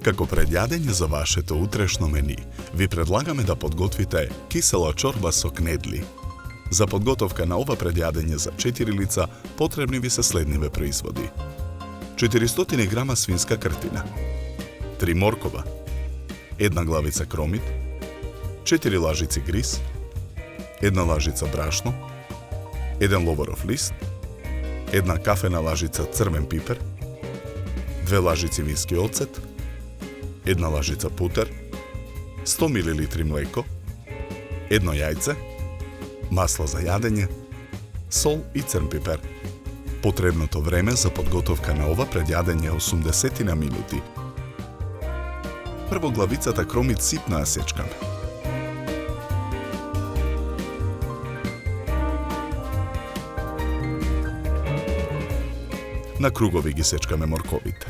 Како предјадење за вашето утрешно мени, ви предлагаме да подготвите кисела чорба со кнедли. За подготовка на ова предјадење за 4 лица потребни ви се следниве производи: 400 грама свинска кртина, 3 моркова, 1 главица кромит, 4 лажици гриз, 1 лажица брашно, 1 ловоров лист, 1 кафена лажица црвен пипер, 2 лажици вински оцет, 1 лажица путер, 100 мл млеко, 1 јајце, масло за јадење, сол и црн пипер. Потребното време за подготовка на ова предјадење е 80 минути. Прво главицата кромит ситно ја сечкаме. На кругови ги сечкаме морковите.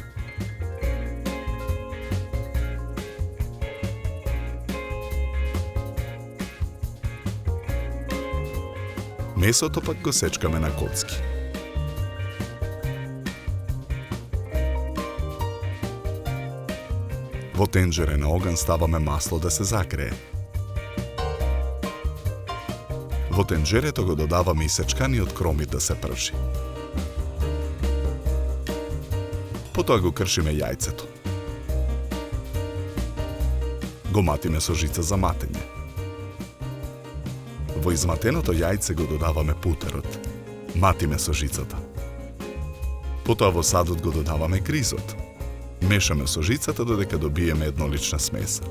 Месото пак го сечкаме на коцки. Во тенџере на оган ставаме масло да се загрее. Во тенџерето го додаваме и сечканиот кромит да се пржи. Потоа го кршиме јајцето. Го матиме со жица за матење. Во изматеното јајце го додаваме путерот. Матиме со жицата. Потоа во садот го додаваме гризот. Мешаме со жицата додека добиеме еднолична смеса.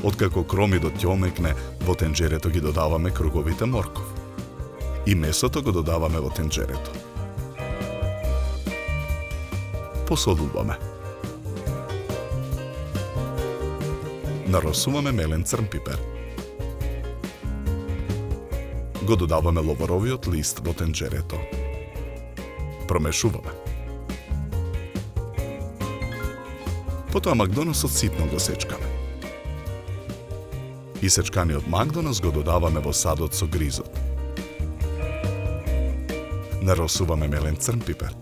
Откако кромидот ќе омекне, во тенџерето ги додаваме круговите морков. И месото го додаваме во тенџерето. Посолуваме. Наросуваме мелен црн пипер. Го додаваме ловоровиот лист во тенџерето. Промешуваме. Потоа макдоносот ситно го сечкаме. Исечканиот макдонос го додаваме во садот со гризот. Наросуваме мелен црн пипер.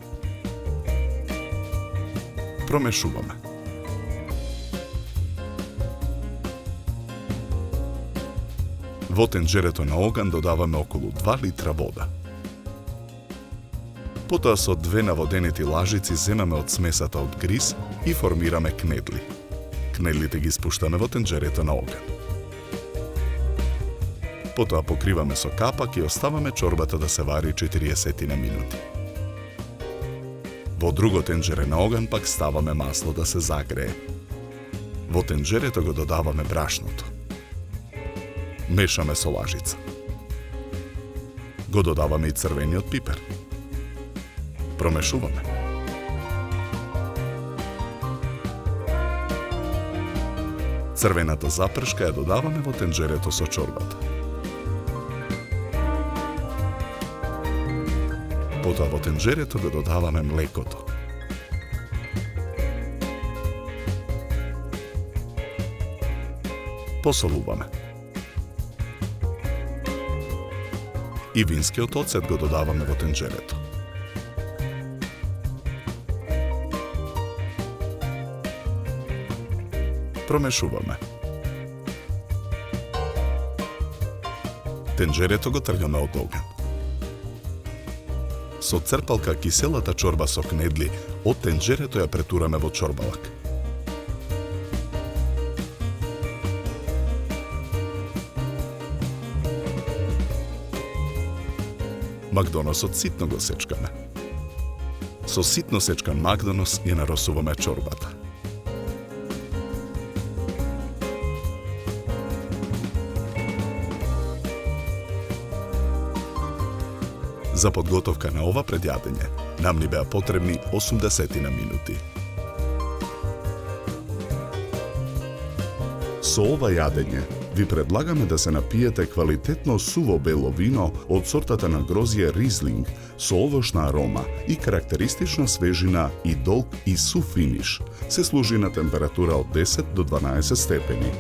Промешуваме. Во тенџерето на оган додаваме околу 2 литра вода. Потоа со 2 наводенети лажици земаме од смесата од гриз и формираме кнедли. Кнедлите ги спуштаме во тенџерето на оган. Потоа покриваме со капак и оставаме чорбата да се вари 40 минути. Во друго тенџере на оган пак ставаме масло да се загрее. Во тенџерето го додаваме брашното. Мешаме со лажица. Го додаваме и црвениот пипер. Промешуваме. Црвената запршка ја додаваме во тенџерето со чорбата. Потоа во тенџерето го додаваме млекото. Посолуваме. И винскиот оцет го додаваме во тенџерето. Промешуваме. Тенџерето го тргаме од оган. Со црпалка киселата чорба со кнедли од тенџерето ја претураме во чорбалак. Макдоносот ситно го сечкаме. Со ситно сечкан макдонос ја наросуваме чорбата. За подготовка на ова предјадење нам ни беа потребни 80 минути. Со ова јадење ви предлагаме да се напиете квалитетно суво бело вино од сортата на грозје Ризлинг со овошна арома и карактеристична свежина и долг и сув финиш. Се служи на температура од 10 до 12 степени.